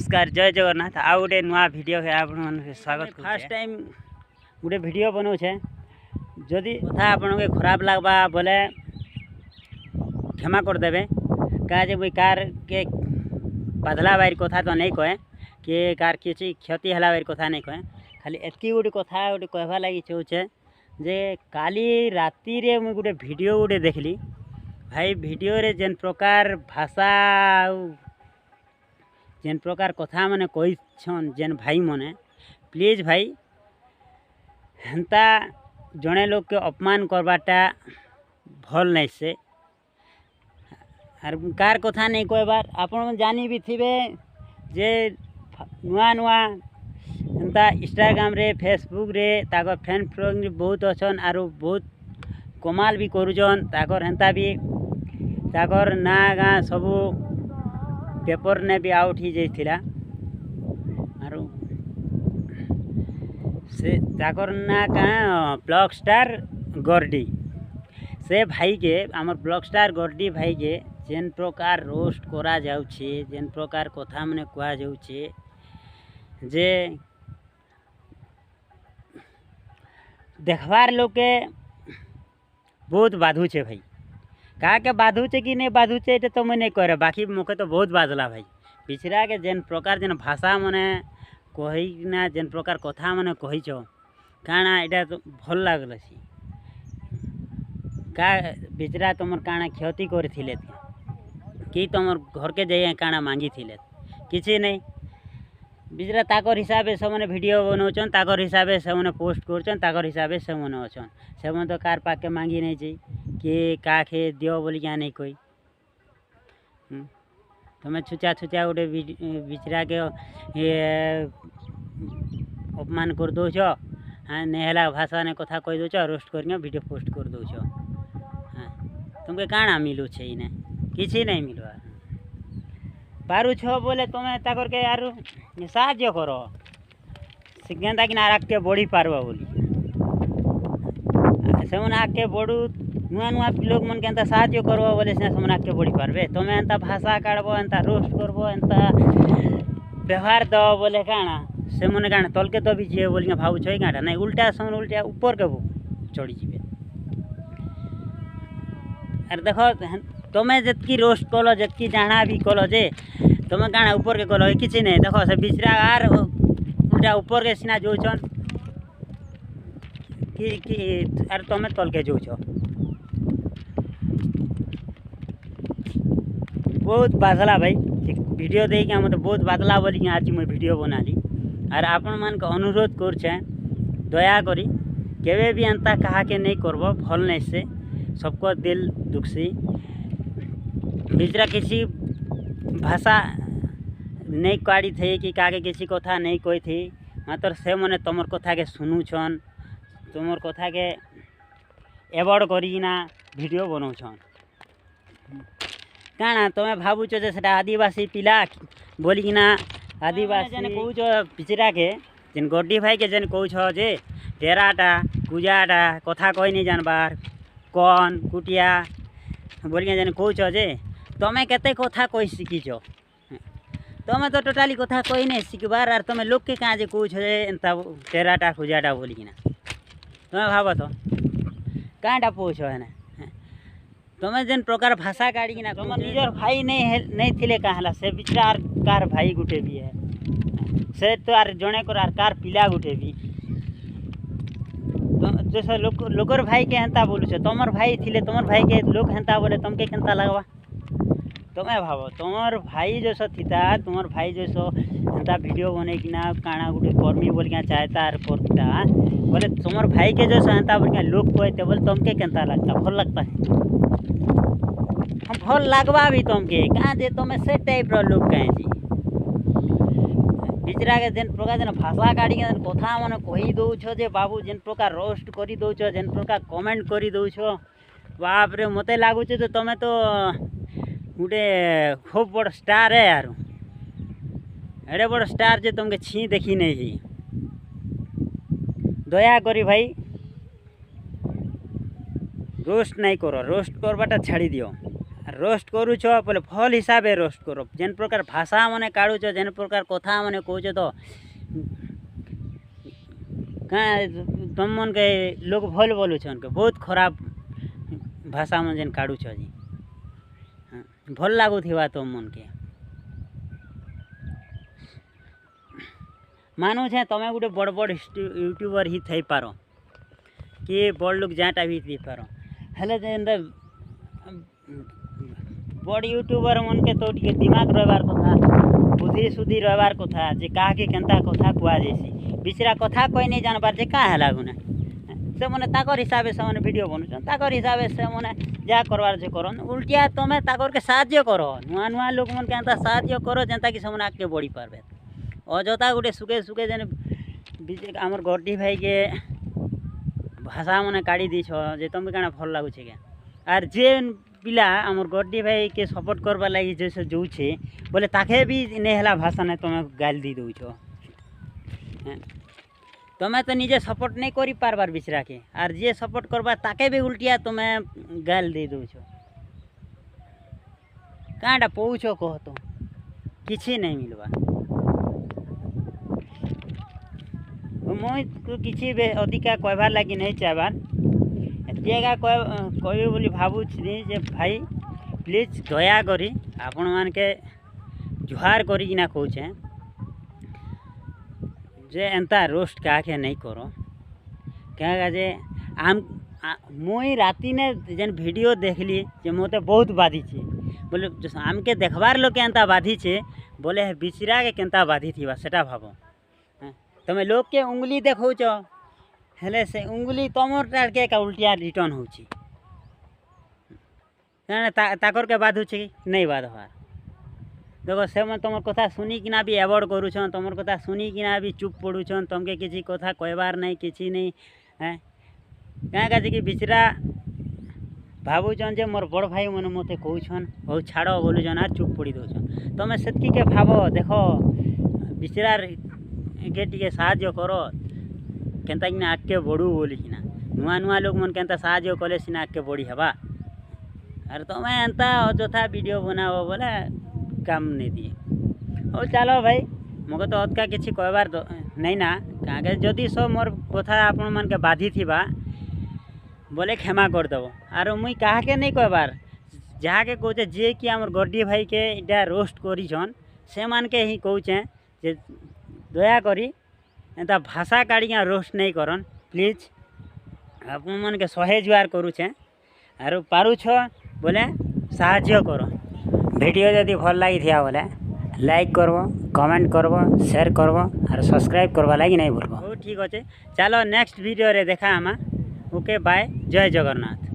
नमस्कार जय जगन्नाथ आउ गोटे नुआ वीडियो है आप स्वागत फर्स्ट टाइम गोटे वीडियो बनाऊे जदि कथा आपन के खराब लगवा बोले क्षमा करदेवे क्या मुई कार के बाधला बाहर कथा तो नहीं कहे कि कार किसी क्षति है बाहर कथा नहीं कहे खाली एतकी गोटे कथा गोटे कहवा लगी चाहे जे काली राति रे मुई गोटे वीडियो गोटे देखली भाई वीडियो रे जेन प्रकार भाषा जेन प्रकार कथा माने कहीछन जेन भाई मने प्लीज भाई हेन्ता जड़े लोग के अपमान करवाटा भल नहीं से आर कार कथा नहीं कहबार आपन जानी भी थिबे जे नुआ नुआ हेन्ता इंस्टाग्राम रे फेसबुक रे ताकर फैन फॉलोइंग बहुत अच्छन आर बहुत कमाल भी करूछन ताकर हेन्ता भी ताकर ना गाँ सबू पेपर ने भी आउट ही जाइथिला आरो से ताकर ना कहाँ ब्लॉक स्टार गर्डी से भाई के आमर ब्लॉक स्टार गर्डी भाई के जेन प्रकार रोस्ट करा जाउछे जेन प्रकार कथा माने कहा जाउछे जे देखवार लोग के बहुत बाधुछे भाई का के बाधुचे कि नहीं बाधुचे तो मैं नहीं कह रहा बाकी मोके तो बहुत बाधला भाई पिछड़ा के जेन प्रकार जेन भाषा मने कहीना जेन प्रकार कथा मने कहीच काना एटा तो भल लागल का पिछड़ा तुम काना क्षति करथिले कि तुम घर के जाइए काना मांगी थिले किसी नहीं बिचरा ताकर हिसाब से मैंने वीडियो बनाऊन ताकर हिसाब से मैंने पोस्ट करछन ताकर हिसाब से मैंने अच्छन से मैंने तो कार पाके मांगी नहीं चाहिए कि का खे दियो बोली क्या नहीं कोई तुम्हें छुचा छुचा गोटे बिचरा के ये अपमान कर दौ हाँ नहीं भाषा ने कथा कही दौच रोस्ट कर वीडियो पोस्ट कर दौच हाँ तुमके काଣା मिलू छे इने किसी नहीं मिलवा पारू छो बोले तुम्हें ताकर के यार साहाଯ୍य कर केन्ता कि आगे बढ़ी पार्बा बोली से आगे बढ़ू नुआ नुआ लोग मन के एंता साहाଯ୍य करबो बोले से आगे बढ़ी पारबे तुम्हें एंता भाषा काढ़बो एंता रोस्ट करबो एंता व्यवहार दो बोले काଣା से मने काଣା तलके तो भी जे बोलिया भाव छई काटा नहीं उल्टा समन उल्टा ऊपर के चढ़ी जीवे अरे देखो तुम्हें जितकी रोस्ट कलो जितकी जाना भी कलो जे तुम्हें काଣା ऊपर के कलो किसी नहीं देखो से बिचरा आर उल्टा ऊपर के सीना जोछन कि अरे तुम्हें तल के जोछ बहुत बाधला भाई वीडियो देख के मतलब बहुत बाधला बोली आज मैं वीडियो बना ली और आपण मान के अनुरोध कर दया करी केवे भी एंता कहा के नहीं करबो भल नहीं से सबको दिल दुखसी बिचरा किसी भाषा नहीं काढ़ी थी कि काके किसी कथा नहीं कही थी मात्र से मने तुमर कथा के सुनुछन तुमर कथा के एवॉर्ड करीना वीडियो बनाऊछन काଣା तुम्हें भावुच जे सेटा आदिवासी पिला बोलिकिना आदिवासी जेने कहूछ पिचरा के जेन गड्डी भाई के जेन कहूछ जे टेराटा पूजाटा कथा कही नहीं जानबार कौन कुटिया बोलिया जेन कहूछ जे तुम्हें केते कथा कही शिखीच तुम्हें तो टोटाली कथा कही नहीं शिखबार आर तुम्हें लोग के कहाँ जे कहूछ एंता टेराटा पूजाटा बोलिकिना तुम्हें भाव तो कहाँटा पूछ है तुम्हें जेन प्रकार भाषा काढ़ी ना तुम निजर भाई नहीं थिले कहाँ से बिचरा आर कार भाई गुटे भी है से तो आर जड़े कर आर कार पिला गुटे भी जैसे लोकर भाई के हेन्ता बोलू तुमर भाई थिले तुमर भाई के लोग हेन्ता बोले तुमके केन्ता लगवा तुम्हें भाव तुमर भाई जैसा थीता तुमर भाई जैसो हेन्ता वीडियो बने कि ना काଣା गुटे कर्मी बोल क्या चाहता आर करता बोले तुमर भाई के जैसा हेन्ता बोल क्या लोग कहते बोले तुमके केन्ता लगता भल लगता है हम भल लगवा भी तुमके कहाँ जे तुम्हें से टाइप रो लोग कहें जी बिचरा के जेन प्रकार जेन भाषा काढ़ी के कथा मन कही दौछ जे बाबू जेन प्रकार रोस्ट करी दौछ जेन प्रकार कमेंट करी दौछ बाप रे मते लागुचे तो तुम्हें तो गोटे खूब बड़ स्टार है यार एडे बड़ स्टार जे तुमके छी देखी नहीं दया करी भाई रोस्ट नहीं करो रोस्ट करवाटा छाड़ी दियो रोस्ट करूछ बोले भल हिसाब रोस्ट कर जेन प्रकार भाषा मैंने काढ़ुच जेन प्रकार कथा मैंने कहूच तो तुम मन के लोग भल बोलुछन के बहुत खराब भाषा मन जेन काढ़ुछ जी भल लागुथिबा तुम मन के मानु छे तमें गोटे बड़ बड़ यूट्यूबर ही थई पारो कि बड़ लोग जाटा भी थी पारो हेले जेनता बड़ यूट्यूबर मन के तो टिके दिमाग रहबार कथा बुद्धि सुद्धि रहबार कथा जे का के केनता कथा कुआ जैसी बिचरा कथा कोई नहीं जानबार जे का है लागुना से मने ताकर हिसाब से मने वीडियो बनुछन ताकर हिसाब से मने जा करवार जे करन उल्टिया तमे ताकर के साहाय्य करो नुआ नुआ लोग मन के एंता साहाय्य करो जेंता कि समन आके बढ़ी पारबे अजता गोटे सुखे सुखे जेने आमर गड्डी भाई के भाषा मने काढ़ी दी जे तुम क्या भल लगुचे क्या आर जे पिला आमर गड्डी भाई के सपोर्ट करवा लगी जैसे जोछे बोले ताके भी नेहला भाषा ने तुम गाल दी दौछ तुम्हें तो निजे सपोर्ट नहीं करी पारबार बिचरा के आर जे सपोर्ट करवा ताके भी उल्टिया तुम्हें गाल दे दौछ कहाँटा पौछ कह तो किसी नहीं मिलवा मुई तो किसी अधिका कहबार लगी नहीं चाहबार एतिका कहबी बोली भावुछि जे भाई प्लीज दया करी आपण मान के जुहार करिना कहूचे जे एंता रोस्ट काके नहीं करो क्या जे आम मुई राती ने जेन वीडियो देखली जे मते बहुत बाधी छे बोले आम के देखबार लोग एंता बाधी छे बोले बिचरा के केंता बाधी थीबा सेटा भाबो तमे लोग के उंगली देखौछ हेले से उंगली तमर टार के का उल्टिया रिटर्न होछि ताकर के बाधु छी नहीं बाधवार देखो से मन तुम कथा सुनी किना भी एवॉर्ड करूछन तुम कथा सुनी किना भी चुप पड़ुछन तुमके किसी कथा कहबार नहीं किसी नहीं है क्या कहते कि बिचरा भावुछन जे मोर बड़ भाई मन मते कहूछन ओ छाड़ो बोलुछन आ चुप पड़ी दउछन तमे सेतकी के भाव देखो बिचरा के टिके साहाय्य करो केनता कि आगे बढ़ू बोली कि नुआ नुआ लोग मन केनता साहाय्य कले सीना आगे बढ़ी हवा अरे तुम्हें एंता अଯଥା वीडियो बनाओ बोले काम नहीं दिए और चलो भाई मगे तो अतका किसी कहबार नहीं ना क्या जदि सब मोर कथा आपण मन के बाधी थीबा बोले क्षमा कर देव आर मुई कहा के नहीं कहबार जहाँ के कहचे जे कि आमर गड्डी भाई के इटा रोस्ट करिछन से मान के ही कहचे जे दया करी एंता भाषा काढ़िया रोस्ट नहीं करन प्लीज आपण मन के सहे जुआर करूछे आर पारुछ बोले साहाय्य करो वीडियो जदि भल लगी थिया बोले लाइक करबो कमेंट करबो शेयर करबो और सब्सक्राइब करबा लगी नहीं भूलबो। ठीक अच्छे चलो नेक्स्ट वीडियो रे देखा हमा ओके बाय जय जगन्नाथ।